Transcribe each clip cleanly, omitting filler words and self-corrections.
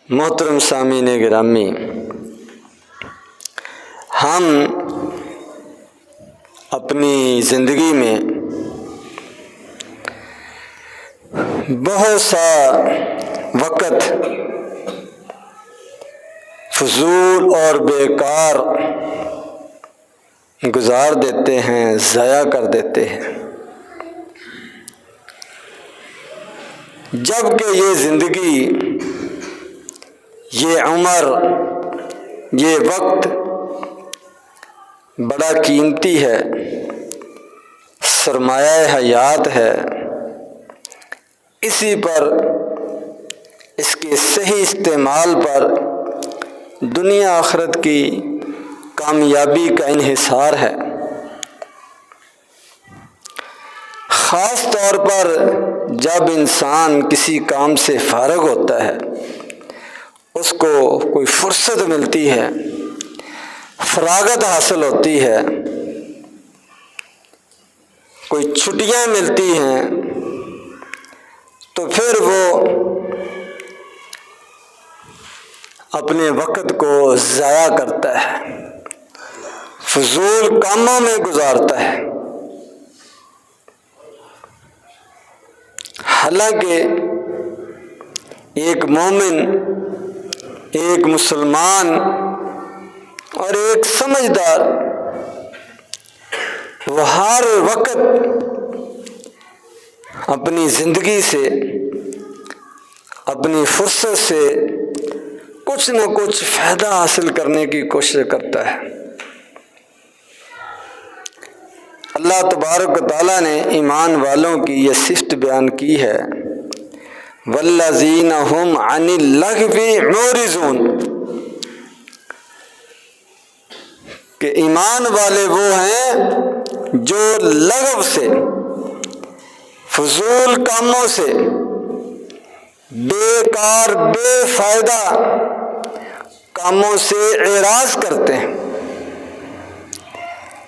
محترم سامعین گرامی، ہم اپنی زندگی میں بہت سا وقت فضول اور بیکار گزار دیتے ہیں، ضائع کر دیتے ہیں، جبکہ یہ زندگی، یہ عمر، یہ وقت بڑا قیمتی ہے، سرمایہ حیات ہے۔ اسی پر، اس کے صحیح استعمال پر دنیا آخرت کی کامیابی کا انحصار ہے۔ خاص طور پر جب انسان کسی کام سے فارغ ہوتا ہے، اس کو کوئی فرصت ملتی ہے، فراغت حاصل ہوتی ہے، کوئی چھٹیاں ملتی ہیں، تو پھر وہ اپنے وقت کو ضائع کرتا ہے، فضول کاموں میں گزارتا ہے۔ حالانکہ ایک مومن، ایک مسلمان اور ایک سمجھدار وہ ہر وقت اپنی زندگی سے، اپنی فرصت سے کچھ نہ کچھ فائدہ حاصل کرنے کی کوشش کرتا ہے۔ اللہ تبارک و تعالیٰ نے ایمان والوں کی یہ صفت بیان کی ہے، وَالَّذِينَ هُمْ عَنِ اللَّغْوِ مُعْرِضُونَ، کہ ایمان والے وہ ہیں جو لغو سے، فضول کاموں سے، بیکار بے فائدہ کاموں سے اعراض کرتے ہیں،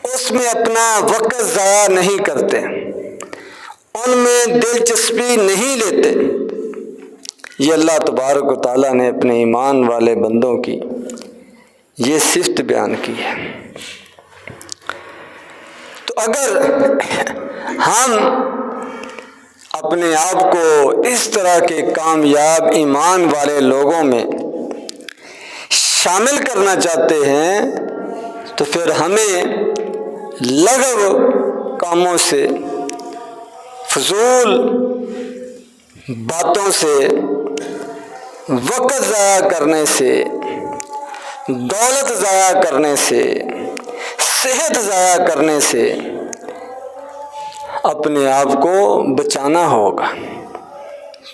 اس میں اپنا وقت ضائع نہیں کرتے، ان میں دلچسپی نہیں لیتے۔ یہ اللہ تبارک و تعالیٰ نے اپنے ایمان والے بندوں کی یہ صفت بیان کی ہے۔ تو اگر ہم اپنے آپ کو اس طرح کے کامیاب ایمان والے لوگوں میں شامل کرنا چاہتے ہیں، تو پھر ہمیں لغو کاموں سے، فضول باتوں سے، وقت ضائع کرنے سے، دولت ضائع کرنے سے، صحت ضائع کرنے سے اپنے آپ کو بچانا ہوگا۔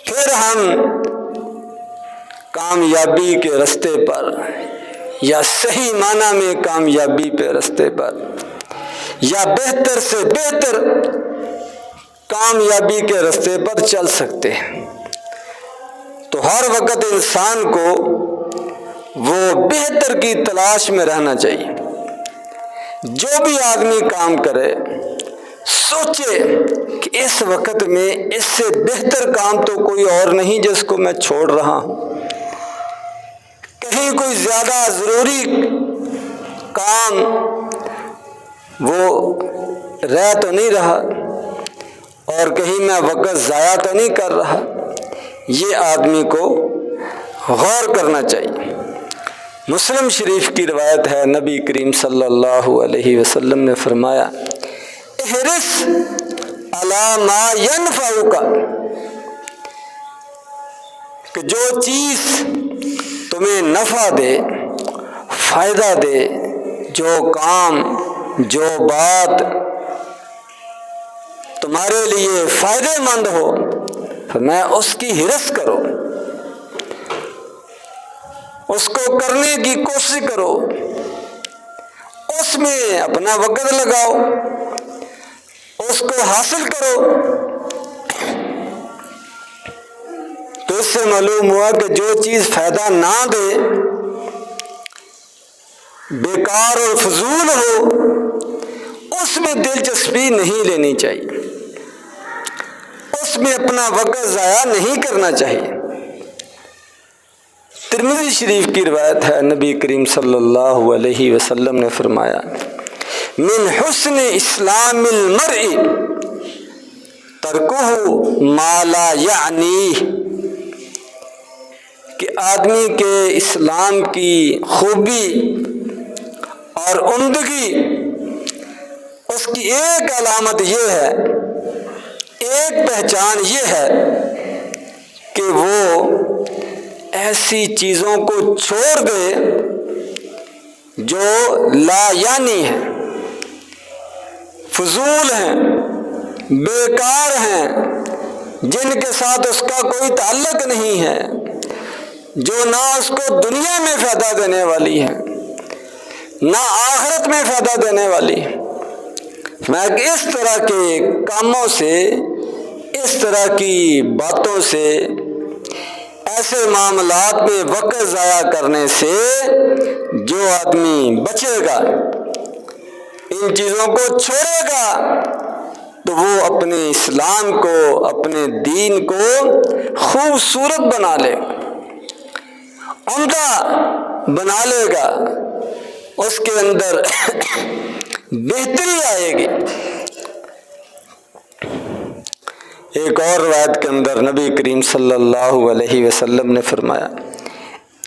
پھر ہم کامیابی کے راستے پر، یا صحیح معنی میں کامیابی کے راستے پر، یا بہتر سے بہتر کامیابی کے راستے پر چل سکتے ہیں۔ تو ہر وقت انسان کو وہ بہتر کی تلاش میں رہنا چاہیے۔ جو بھی آدمی کام کرے، سوچے کہ اس وقت میں اس سے بہتر کام تو کوئی اور نہیں جس کو میں چھوڑ رہا ہوں۔ کہیں کوئی زیادہ ضروری کام وہ رہ تو نہیں رہا، اور کہیں میں وقت ضائع تو نہیں کر رہا۔ یہ آدمی کو غور کرنا چاہیے۔ مسلم شریف کی روایت ہے، نبی کریم صلی اللہ علیہ وسلم نے فرمایا، احرص علی ما ینفعک، کہ جو چیز تمہیں نفع دے، فائدہ دے، جو کام، جو بات تمہارے لیے فائدہ مند ہو، میں اس کی حرص کرو، اس کو کرنے کی کوشش کرو، اس میں اپنا وقت لگاؤ، اس کو حاصل کرو۔ تو اس سے معلوم ہوا کہ جو چیز فائدہ نہ دے، بیکار اور فضول ہو، اس میں دلچسپی نہیں لینی چاہیے، اس میں اپنا وقت ضائع نہیں کرنا چاہیے۔ ترمذی شریف کی روایت ہے، نبی کریم صلی اللہ علیہ وسلم نے فرمایا من حسن اسلام المرء ترکہ ما لا یعنیہ، کہ آدمی کے اسلام کی خوبی اور عمدگی، اس کی ایک علامت یہ ہے، ایک پہچان یہ ہے کہ وہ ایسی چیزوں کو چھوڑ دے جو لا یعنی ہے، فضول ہیں، بیکار ہیں، جن کے ساتھ اس کا کوئی تعلق نہیں ہے، جو نہ اس کو دنیا میں فائدہ دینے والی ہے نہ آخرت میں فائدہ دینے والی ہے۔ میں اس طرح کے کاموں سے، اس طرح کی باتوں سے، ایسے معاملات میں وقت ضائع کرنے سے جو آدمی بچے گا، ان چیزوں کو چھوڑے گا، تو وہ اپنے اسلام کو، اپنے دین کو خوبصورت بنا لے گا، عمدہ بنا لے گا، اس کے اندر بہتری آئے گی۔ ایک اور روایت کے اندر نبی کریم صلی اللہ علیہ وسلم نے فرمایا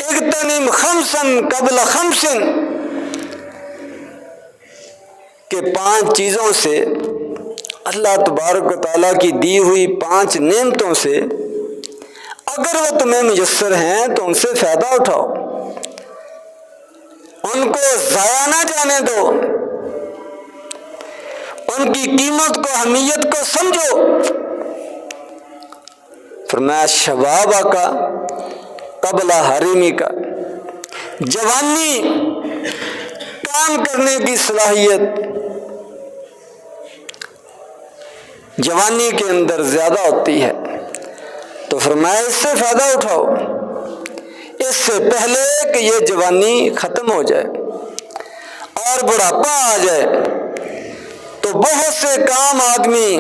اغتنم خمسا قبل خمس، کہ 5 چیزوں سے، اللہ تبارک و تعالیٰ کی دی ہوئی 5 نعمتوں سے اگر وہ تمہیں میسر ہیں تو ان سے فائدہ اٹھاؤ، ان کو ضائع نہ جانے دو، ان کی قیمت کو، اہمیت کو سمجھو۔ فرمایا شباب کا قبل حریمی کا، جوانی، کام کرنے کی صلاحیت جوانی کے اندر زیادہ ہوتی ہے، تو فرمایا اس سے فائدہ اٹھاؤ، اس سے پہلے کہ یہ جوانی ختم ہو جائے اور بڑھاپا آ جائے۔ تو بہت سے کام آدمی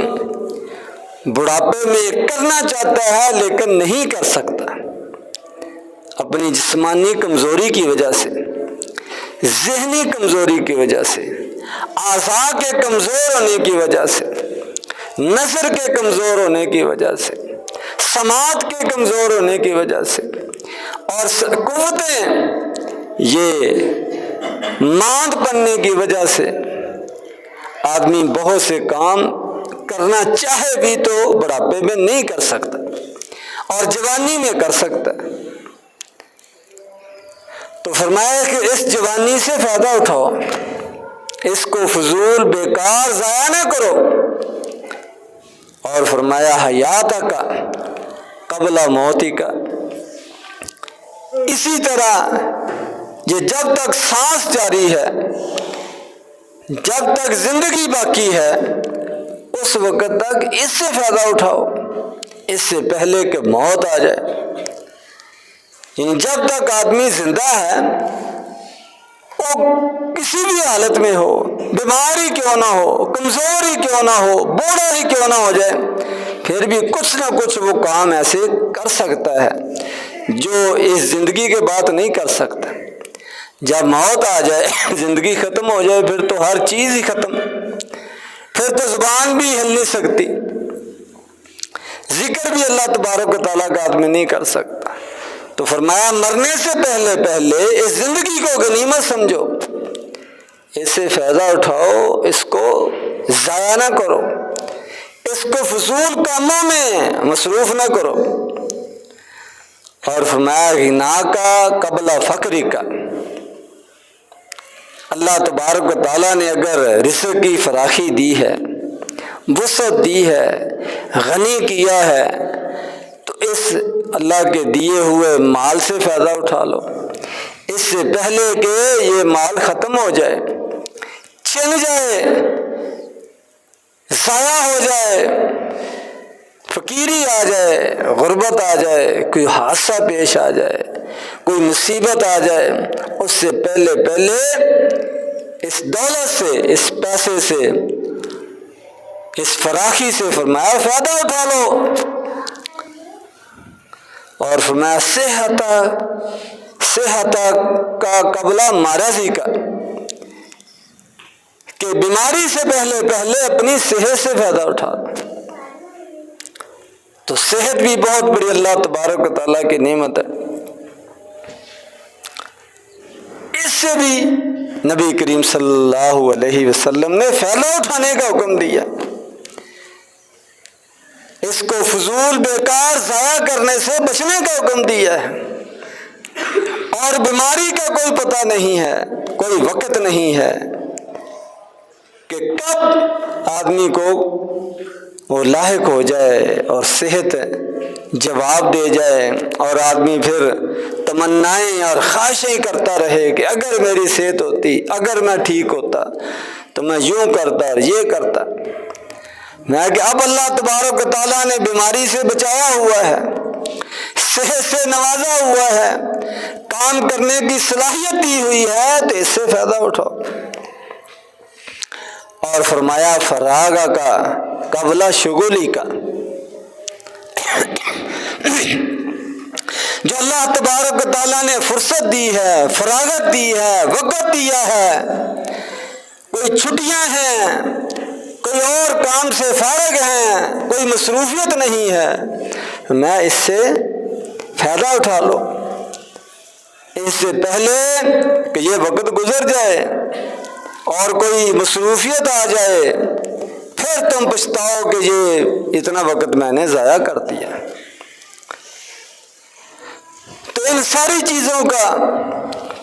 بڑھاپے میں کرنا چاہتا ہے لیکن نہیں کر سکتا، اپنی جسمانی کمزوری کی وجہ سے، ذہنی کمزوری کی وجہ سے، اعضاء کے کمزور ہونے کی وجہ سے، نظر کے کمزور ہونے کی وجہ سے، سماعت کے کمزور ہونے کی وجہ سے، اور قوتیں یہ ماند پڑنے کی وجہ سے آدمی بہت سے کام کرنا چاہے بھی تو بڑھاپے میں نہیں کر سکتا اور جوانی میں کر سکتا ہے۔ تو فرمایا کہ اس جوانی سے فائدہ اٹھاؤ، اس کو فضول بیکار ضائع نہ کرو، اور فرمایا حیات کا قبل موتی کا، اسی طرح یہ جب تک سانس جاری ہے، جب تک زندگی باقی ہے، اس وقت تک اس سے فائدہ اٹھاؤ، اس سے پہلے کہ موت آ جائے۔ یعنی جب تک آدمی زندہ ہے، وہ کسی بھی حالت میں ہو، بیماری کیوں نہ ہو، کمزوری کیوں نہ ہو، بوڑھا ہی کیوں نہ ہو جائے، پھر بھی کچھ نہ کچھ وہ کام ایسے کر سکتا ہے جو اس زندگی کے بعد نہیں کر سکتا۔ جب موت آ جائے، زندگی ختم ہو جائے، پھر تو ہر چیز ہی ختم، پھر تو زبان بھی ہل نہیں سکتی، ذکر بھی اللہ تبارک و تعالیٰ کا آدمی نہیں کر سکتا۔ تو فرمایا مرنے سے پہلے اس زندگی کو غنیمت سمجھو، اس سے فائدہ اٹھاؤ، اس کو ضائع نہ کرو، اس کو فضول کاموں میں مصروف نہ کرو۔ اور فرمایا غنا کا قبل فقری کا، اللہ تبارک و تعالیٰ نے اگر رزق کی فراخی دی ہے، وسعت دی ہے، غنی کیا ہے، تو اس اللہ کے دیے ہوئے مال سے فائدہ اٹھا لو، اس سے پہلے کہ یہ مال ختم ہو جائے، چھن جائے، ضائع ہو جائے، فقیری آ جائے، غربت آ جائے، کوئی حادثہ پیش آ جائے، کوئی مصیبت آ جائے، اس سے پہلے اس دولت سے، اس پیسے سے، اس فراخی سے فرمایا فائدہ اٹھا لو۔ اور فرمایا صحت صحت کا قبل مرضی کا، کہ بیماری سے پہلے اپنی صحت سے فائدہ اٹھا۔ تو صحت بھی بہت بڑی اللہ تبارک و تعالیٰ کی نعمت ہے۔ اس سے بھی نبی کریم صلی اللہ علیہ وسلم نے فائدہ اٹھانے کا حکم دیا، اس کو فضول بیکار ضائع کرنے سے بچنے کا حکم دیا ہے۔ اور بیماری کا کوئی پتہ نہیں ہے، کوئی وقت نہیں ہے کہ کب آدمی کو وہ لاحق ہو جائے اور صحت جواب دے جائے، اور آدمی پھر تمنائیں اور خواہشیں کرتا رہے کہ اگر میری صحت ہوتی، اگر میں ٹھیک ہوتا تو میں یوں کرتا اور یہ کرتا۔ میں کہ اب اللہ تبارک و تعالیٰ نے بیماری سے بچایا ہوا ہے، صحت سے نوازا ہوا ہے، کام کرنے کی صلاحیت دی ہوئی ہے، تو اس سے فائدہ اٹھاؤ۔ اور فرمایا فراغ کا قبل شغلی کا، جو اللہ تبارک و تعالیٰ نے فرصت دی ہے، فراغت دی ہے، وقت دیا ہے، کوئی چھٹیاں ہیں، کوئی اور کام سے فارغ ہیں، کوئی مصروفیت نہیں ہے، میں اس سے فائدہ اٹھا لو، اس سے پہلے کہ یہ وقت گزر جائے اور کوئی مصروفیت آ جائے، پھر تم پچھتاؤ کہ یہ اتنا وقت میں نے ضائع کر دیا۔ تو ان ساری چیزوں کا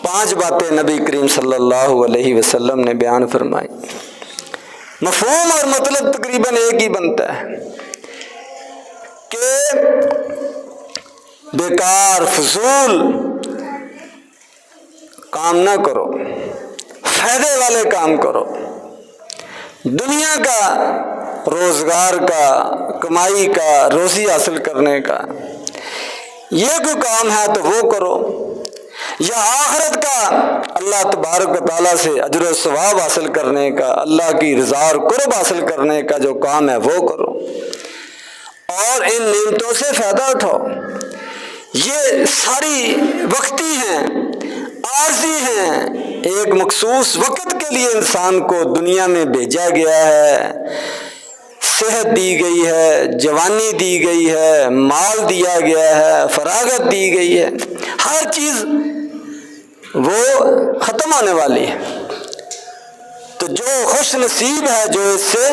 5 باتیں نبی کریم صلی اللہ علیہ وسلم نے بیان فرمائی۔ مفہوم اور مطلب تقریباً ایک ہی بنتا ہے کہ بیکار فضول کام نہ کرو، فائدے والے کام کرو۔ دنیا کا، روزگار کا، کمائی کا، روزی حاصل کرنے کا یہ کوئی کام ہے تو وہ کرو، یا آخرت کا اللہ تبارک و تعالیٰ سے اجر و ثواب حاصل کرنے کا، اللہ کی رضا اور قرب حاصل کرنے کا جو کام ہے وہ کرو، اور ان نعمتوں سے فائدہ اٹھاؤ۔ یہ ساری وقتی ہیں، عارضی ہیں، ایک مخصوص وقت کے لیے انسان کو دنیا میں بھیجا گیا ہے، صحت دی گئی ہے، جوانی دی گئی ہے، مال دیا گیا ہے، فراغت دی گئی ہے، ہر چیز وہ ختم ہونے والی ہے۔ تو جو خوش نصیب ہے جو اس سے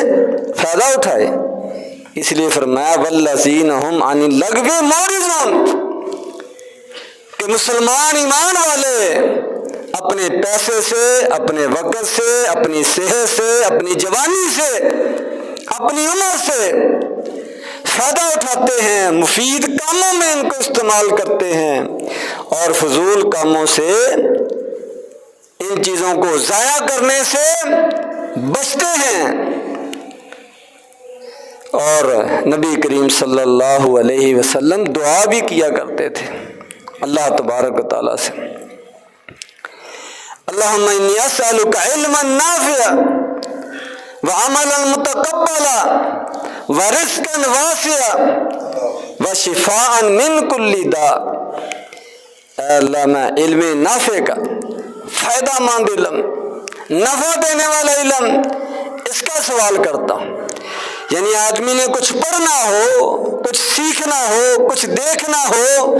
فائدہ اٹھائے، اس لیے فرمایا والذین هم عن اللغو معرضون، کہ مسلمان ایمان والے اپنے پیسے سے، اپنے وقت سے، اپنی صحت سے، اپنی جوانی سے، اپنی عمر سے فائدہ اٹھاتے ہیں، مفید کاموں میں ان کو استعمال کرتے ہیں، اور فضول کاموں سے، ان چیزوں کو ضائع کرنے سے بچتے ہیں۔ اور نبی کریم صلی اللہ علیہ وسلم دعا بھی کیا کرتے تھے اللہ تبارک و تعالیٰ سے، اللہم انی اسألک علما نافعا وعملا متقبلا ورزقا واسعا وشفاء من کل داء۔ اے اللہ میں علم نافع کا، فائدہ مند علم، نفع دینے والا علم، اس کا سوال کرتا ہوں۔ یعنی آدمی نے کچھ پڑھنا ہو، کچھ سیکھنا ہو، کچھ دیکھنا ہو،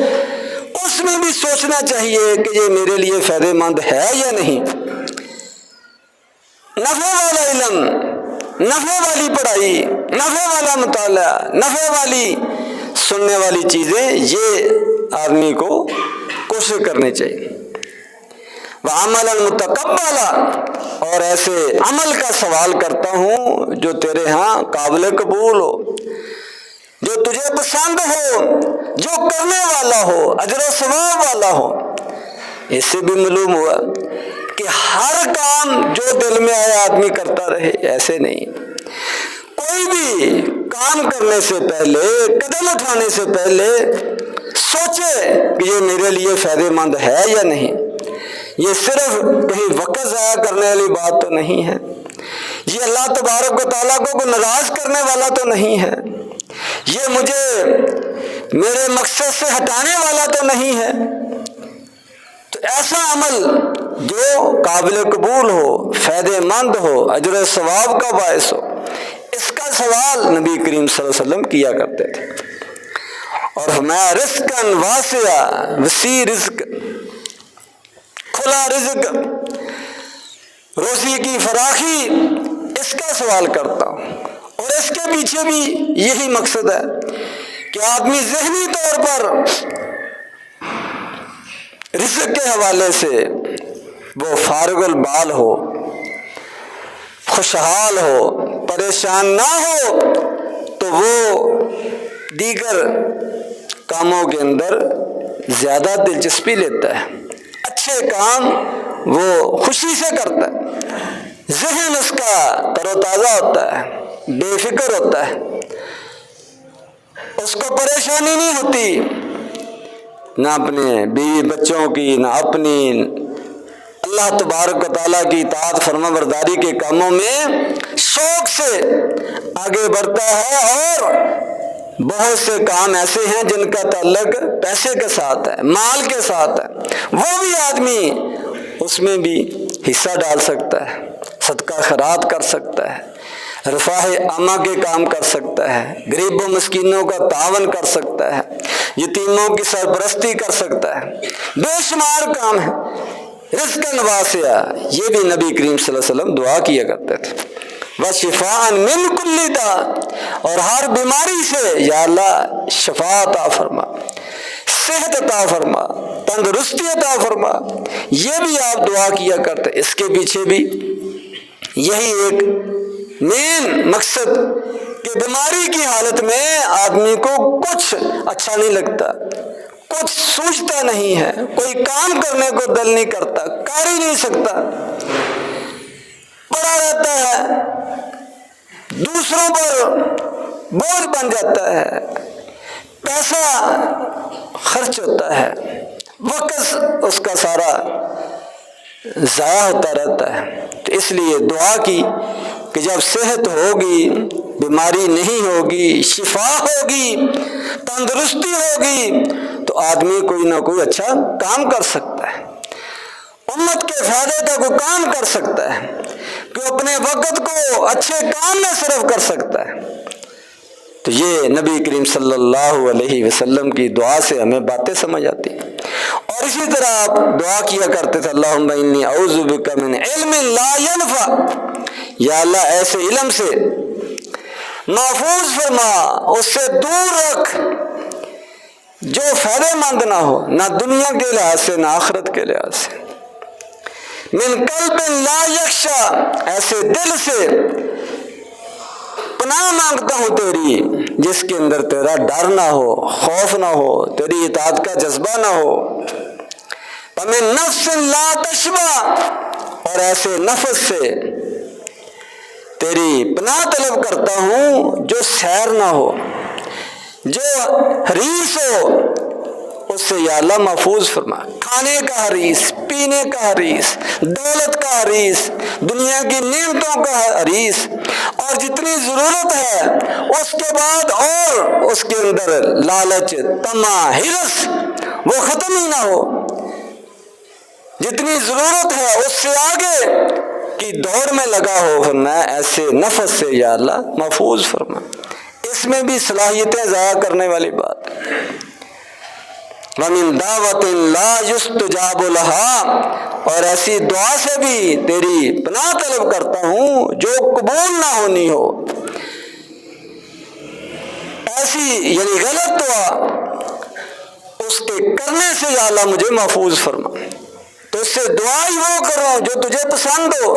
اس میں بھی سوچنا چاہیے کہ یہ میرے لیے فائدہ مند ہے یا نہیں۔ نفع والا علم، نفع والی پڑھائی، نفع والا مطالعہ، نفع والی سننے والی چیزیں، یہ آدمی کو کوشش کرنی چاہیے۔ وعملا متقبلا، اور ایسے عمل کا سوال کرتا ہوں جو تیرے ہاں قابل قبول ہو، جو تجھے پسند ہو، جو کرنے والا ہو، اجر و ثواب والا ہو۔ اس سے بھی معلوم ہوا کہ ہر کام جو دل میں آیا آدمی کرتا رہے، ایسے نہیں۔ کوئی بھی کام کرنے سے پہلے، قدم اٹھانے سے پہلے سوچے کہ یہ میرے لیے فائدہ مند ہے یا نہیں۔ یہ صرف کہیں وقت ضائع کرنے والی بات تو نہیں ہے، یہ اللہ تبارک و تعالیٰ کو ناراض کرنے والا تو نہیں ہے، یہ مجھے میرے مقصد سے ہٹانے والا تو نہیں ہے۔ تو ایسا عمل جو قابل قبول ہو، فائدہ مند ہو، اجر و ثواب کا باعث ہو، اس کا سوال نبی کریم صلی اللہ علیہ وسلم کیا کرتے تھے۔ اور ہمارا رزقاً واسعہ، وسیع رزق، کھلا رزق، روزی کی فراخی، اس کا سوال کرتا ہوں۔ اور اس کے پیچھے بھی یہی مقصد ہے کہ آدمی ذہنی طور پر رزق کے حوالے سے وہ فارغ البال ہو، خوشحال ہو، پریشان نہ ہو، تو وہ دیگر کاموں کے اندر زیادہ دلچسپی لیتا ہے، اچھے کام وہ خوشی سے کرتا ہے، ذہن اس کا تر و تازہ ہوتا ہے، بے فکر ہوتا ہے، اس کو پریشانی نہیں ہوتی، نہ اپنے بیوی بچوں کی، نہ اپنی، اللہ تبارک و تعالیٰ کی اطاعت فرما برداری کے کاموں میں شوق سے آگے بڑھتا ہے۔ اور بہت سے کام ایسے ہیں جن کا تعلق پیسے کے ساتھ ہے، مال کے ساتھ ہے، وہ بھی آدمی اس میں بھی حصہ ڈال سکتا ہے، صدقہ خیرات کر سکتا ہے، رفاہ عامہ کے کام کر سکتا ہے، غریب و مسکینوں کا تعاون کر سکتا ہے، یتیموں کی سرپرستی کر سکتا ہے، بے شمار کام ہیں۔ رزقاً واسعہ، یہ بھی نبی کریم صلی اللہ علیہ وسلم دعا کیا کرتے تھے۔ وشفاء من کل داء، اور ہر بیماری سے یا اللہ شفا عطا فرما، صحت عطا فرما، تندرستی عطا فرما، یہ بھی آپ دعا کیا کرتے۔ اس کے پیچھے بھی یہی ایک مین مقصد کہ بیماری کی حالت میں آدمی کو کچھ اچھا نہیں لگتا، کچھ سوچتا نہیں ہے، کوئی کام کرنے کو دل نہیں کرتا، کر ہی نہیں سکتا، پڑا رہتا ہے، دوسروں پر بوجھ بن جاتا ہے، پیسہ خرچ ہوتا ہے، وقت اس کا سارا ضائع ہوتا رہتا ہے۔ تو اس لیے دعا کی کہ جب صحت ہوگی، بیماری نہیں ہوگی، شفا ہوگی، تندرستی ہوگی، تو آدمی کوئی نہ کوئی اچھا کام کر سکتا ہے، امت کے فائدے کا کوئی کام کر سکتا ہے، کہ اپنے وقت کو اچھے کام میں صرف کر سکتا ہے۔ تو یہ نبی کریم صلی اللہ علیہ وسلم کی دعا سے ہمیں باتیں سمجھ آتی ہیں۔ اور اسی طرح آپ دعا کیا کرتے تھے، اللہم انی اعوذ بک من علم لا ینفع، یا اللہ ایسے علم سے محفوظ فرما، اس سے دور رکھ جو فائدہ مند نہ ہو، نہ دنیا کے لحاظ سے نہ آخرت کے لحاظ سے۔ من قلب لا یخشع، ایسے دل سے پناہ مانگتا ہوں تیری جس کے اندر تیرا ڈر نہ ہو، خوف نہ ہو، تیری اطاعت کا جذبہ نہ ہو۔ ومن نفس لا تشبع، اور ایسے نفس سے تیری پناہ طلب کرتا ہوں جو سیر نہ ہو، جو حریص ہو، اس سے یا اللہ محفوظ فرما۔ کھانے کا حریص، پینے کا حریص، دولت کا حریص، دنیا کی نعمتوں کا حریص، اور جتنی ضرورت ہے اس کے بعد اور اس کے اندر لالچ، طمع، حرص، وہ ختم ہی نہ ہو۔ جتنی ضرورت ہے اس سے آگے کی دوڑ میں لگا ہو، فرمایا ایسے نفس سے یا اللہ محفوظ فرما۔ اس میں بھی صلاحیتیں ضائع کرنے والی بات۔ وَمِن دَعْوَةٍ لَا يُسْتَجَابُ لَهَا، اور ایسی دعا سے بھی تیری پناہ طلب کرتا ہوں جو قبول نہ ہونی ہو، ایسی یعنی غلط دعا، اس کے کرنے سے یا اللہ مجھے محفوظ فرما۔ تو اس سے دعا ہی وہ کرو جو تجھے پسند ہو،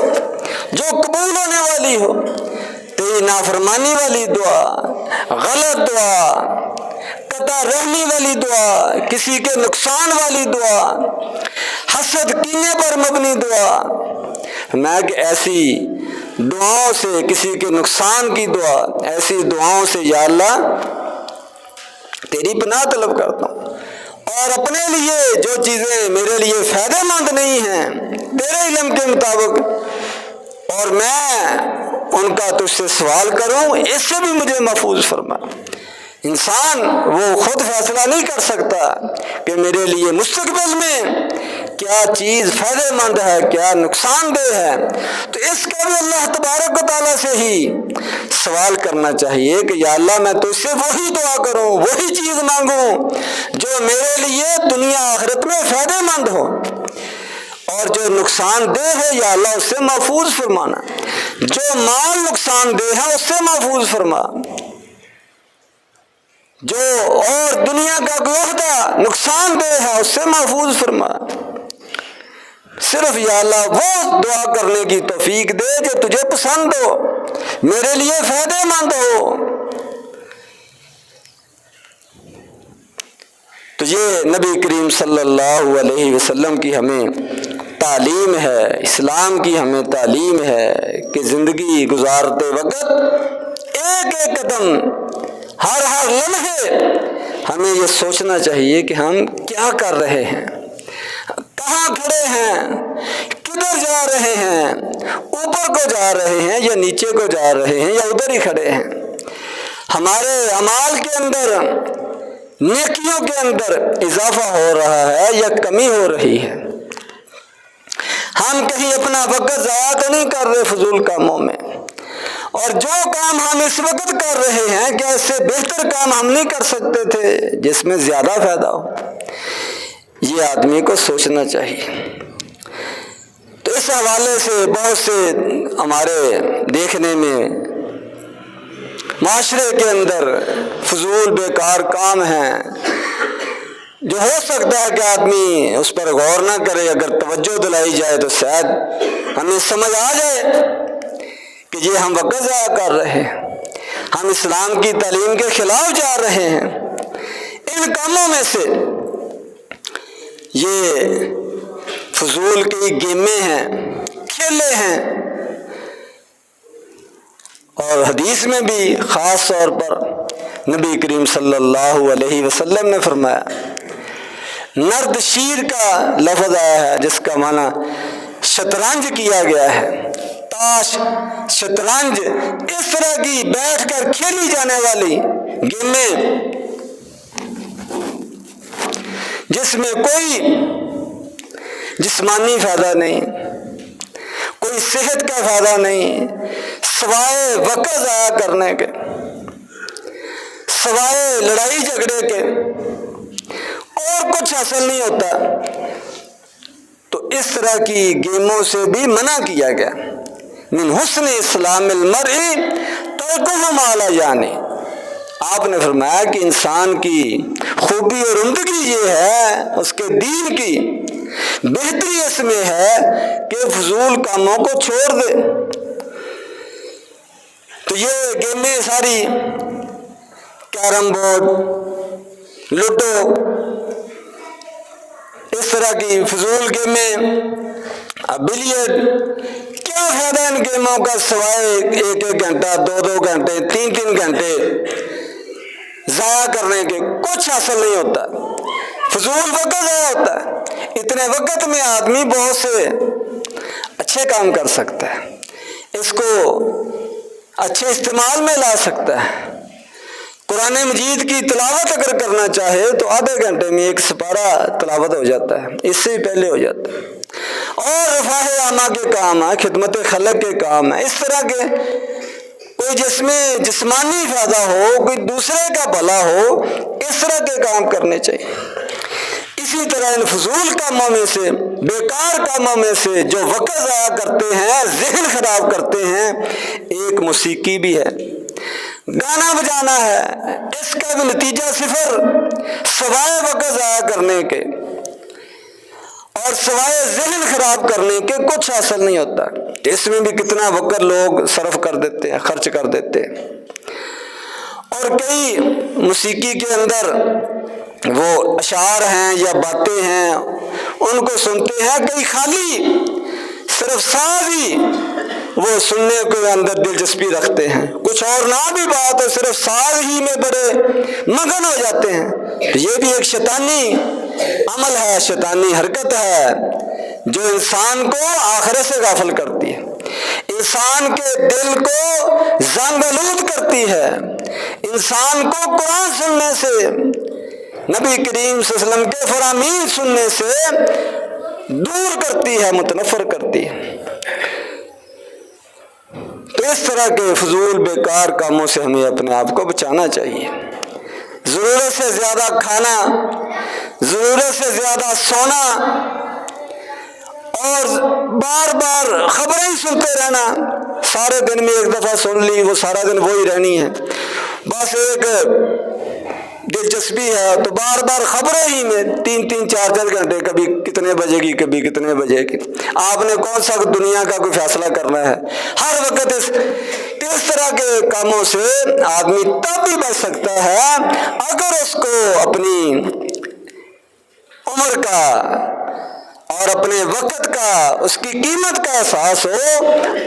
جو قبول ہونے والی ہو۔ تیری نافرمانی والی دعا، غلط دعا، قطع رحمی والی دعا، کسی کے نقصان والی دعا، حسد کینے پر مبنی دعا، میں کہ ایسی دعاؤں سے، کسی کے نقصان کی دعا، ایسی دعاؤں سے یا اللہ تیری پناہ طلب کرتا ہوں۔ اور اپنے لیے جو چیزیں میرے لیے فائدہ مند نہیں ہیں تیرے علم کے مطابق، اور میں ان کا تجھ سے سوال کروں، اس سے بھی مجھے محفوظ فرما۔ انسان وہ خود فیصلہ نہیں کر سکتا کہ میرے لیے مستقبل میں کیا چیز فائدہ مند ہے، کیا نقصان دہ ہے، تو اس کا بھی اللہ تبارک و تعالیٰ سے ہی سوال کرنا چاہیے کہ یا اللہ میں تجھ سے وہی دعا کروں، وہی چیز مانگوں جو میرے لیے دنیا آخرت میں فائدہ مند ہو، اور جو نقصان دہ ہے یا اللہ اس سے محفوظ فرمانا، جو مال نقصان دہ ہے اس سے محفوظ فرما، جو اور دنیا کا کوئی عہدہ نقصان دہ ہے اس سے محفوظ فرما۔ صرف یا اللہ وہ دعا کرنے کی توفیق دے جو تجھے پسند ہو، میرے لیے فائدہ مند ہو۔ تو یہ نبی کریم صلی اللہ علیہ وسلم کی ہمیں تعلیم ہے، اسلام کی ہمیں تعلیم ہے کہ زندگی گزارتے وقت ایک ایک قدم، ہر لمحے ہمیں یہ سوچنا چاہیے کہ ہم کیا کر رہے ہیں، کہاں کھڑے ہیں، کدھر جا رہے ہیں، اوپر کو جا رہے ہیں یا نیچے کو جا رہے ہیں یا ادھر ہی کھڑے ہیں، ہمارے اعمال کے اندر، نیکیوں کے اندر اضافہ ہو رہا ہے یا کمی ہو رہی ہے، ہم کہیں اپنا وقت ضائع تو نہیں کر رہے فضول کاموں میں، اور جو کام ہم اس وقت کر رہے ہیں کیا اس سے بہتر کام ہم نہیں کر سکتے تھے جس میں زیادہ فائدہ ہو؟ یہ آدمی کو سوچنا چاہیے۔ تو اس حوالے سے بہت سے ہمارے دیکھنے میں معاشرے کے اندر فضول بیکار کام ہیں جو ہو سکتا ہے کہ آدمی اس پر غور نہ کرے، اگر توجہ دلائی جائے تو شاید ہمیں سمجھ آ جائے کہ یہ ہم وقت ضائع کر رہے ہیں، ہم اسلام کی تعلیم کے خلاف جا رہے ہیں۔ ان کاموں میں سے یہ فضول کی گیمیں ہیں، کھیلے ہیں، اور حدیث میں بھی خاص طور پر نبی کریم صلی اللہ علیہ وسلم نے فرمایا، نرد شیر کا لفظ آیا ہے جس کا معنی شطرنج کیا گیا ہے، تاش، شطرنج، اس طرح کی بیٹھ کر کھیلی جانے والی گیمیں جس میں کوئی جسمانی فائدہ نہیں، کوئی صحت کا فائدہ نہیں، سوائے وقت ضائع کرنے کے، سوائے لڑائی جھگڑے کے، اور کچھ حاصل نہیں ہوتا، تو اس طرح کی گیموں سے بھی منع کیا گیا۔ من حسن اسلام المرء ترکہ ما لا یعنی، آپ نے فرمایا کہ انسان کی خوبی اور عمدگی یہ ہے، اس کے دین کی بہتری اس میں ہے کہ فضول کاموں کو چھوڑ دے۔ تو یہ گیمیں ساری، کیرم بورڈ، لوڈو، اس طرح کی فضول گیمیں، بلیئرڈ، کیا فائدہ ان گیموں کا سوائے ایک ایک گھنٹہ، دو دو گھنٹے، تین تین گھنٹے ضائع کرنے کے، کچھ حاصل نہیں ہوتا، فضول وقت ضائع ہوتا ہے۔ اتنے وقت میں آدمی بہت سے اچھے کام کر سکتا ہے، اس کو اچھے استعمال میں لا سکتا ہے۔ قرآن مجید کی تلاوت اگر کرنا چاہے تو آدھے گھنٹے میں ایک سپارہ تلاوت ہو جاتا ہے، اس سے پہلے ہو جاتا ہے، اور رفاہ عامہ کے کام ہیں، خدمت خلق کے کام ہیں، اس طرح کے کوئی جس میں جسمانی فائدہ ہو، کوئی دوسرے کا بھلا ہو، اس طرح کے کام کرنے چاہیے۔ اسی طرح ان فضول کاموں میں سے، بیکار کاموں میں سے جو وقت ضائع کرتے ہیں، ذہن خراب کرتے ہیں، ایک موسیقی بھی ہے، گانا بجانا ہے، اس کا بھی نتیجہ صفر، سوائے وقت ضائع کرنے کے اور سوائے ذہن خراب کرنے کے کچھ حاصل نہیں ہوتا۔ اس میں بھی کتنا وقت لوگ صرف کر دیتے ہیں، خرچ کر دیتے ہیں، اور کئی موسیقی کے اندر وہ اشعار ہیں یا باتیں ہیں، ان کو سنتے ہیں، کئی خالی صرف ساز ہی وہ سننے کے اندر دلچسپی رکھتے ہیں، کچھ اور نہ بھی بات ہے، صرف ساز ہی میں بڑے مگن ہو جاتے ہیں۔ تو یہ بھی ایک شیطانی عمل ہے، شیطانی حرکت ہے جو انسان کو آخرت سے غافل کرتی ہے، انسان کے دل کو زنگ آلود کرتی ہے، انسان کو قرآن سننے سے، نبی کریم صلی اللہ علیہ وسلم کے فرامین سننے سے دور کرتی ہے، متنفر کرتی ہے۔ تو اس طرح کے فضول بیکار کاموں سے ہمیں اپنے آپ کو بچانا چاہیے۔ ضرورت سے زیادہ کھانا، ضرورت سے زیادہ سونا اور بار بار خبریں ہی سنتے رہنا، سارے دن میں ایک دفعہ سن لی، وہ سارا دن وہی رہنی ہے، بس ایک دلچسپی ہے تو بار بار خبریں ہی میں 3-4 گھنٹے، کبھی کتنے بجے گی، کبھی کتنے بجے کی۔ آپ نے کون سا دنیا کا کوئی فیصلہ کرنا ہے؟ ہر وقت اس طرح کے کاموں سے آدمی تب بھی بچ سکتا ہے اگر اس کو اپنی عمر کا اور اپنے وقت کا، اس کی قیمت کا احساس ہو،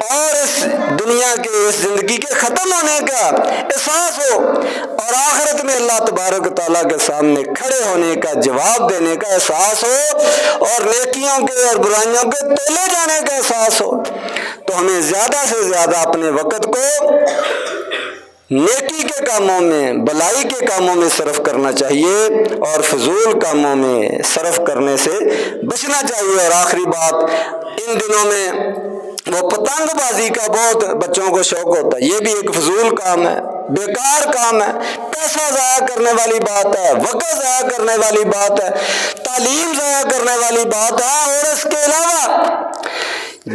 اور اس دنیا کے، اس زندگی کے ختم ہونے کا احساس ہو، اور آخرت میں اللہ تبارک و تعالیٰ کے سامنے کھڑے ہونے کا، جواب دینے کا احساس ہو، اور نیکیوں کے اور برائیوں کے تولے جانے کا احساس ہو، تو ہمیں زیادہ سے زیادہ اپنے وقت کو نیکی کے کاموں میں، بلائی کے کاموں میں صرف کرنا چاہیے، اور فضول کاموں میں صرف کرنے سے بچنا چاہیے۔ اور آخری بات، ان دنوں میں وہ پتنگ بازی کا بہت بچوں کو شوق ہوتا ہے، یہ بھی ایک فضول کام ہے، بیکار کام ہے، پیسہ ضائع کرنے والی بات ہے، وقت ضائع کرنے والی بات ہے، تعلیم ضائع کرنے والی بات ہے، اور اس کے علاوہ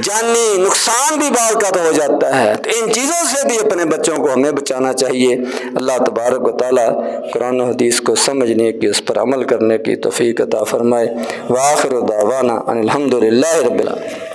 جانی نقصان بھی بعض کا ہو جاتا ہے۔ تو ان چیزوں سے بھی اپنے بچوں کو ہمیں بچانا چاہیے۔ اللہ تبارک و تعالیٰ قرآن و حدیث کو سمجھنے کی، اس پر عمل کرنے کی توفیق عطا فرمائے۔ وآخر دعوانا ان الحمد للہ رب العالمین۔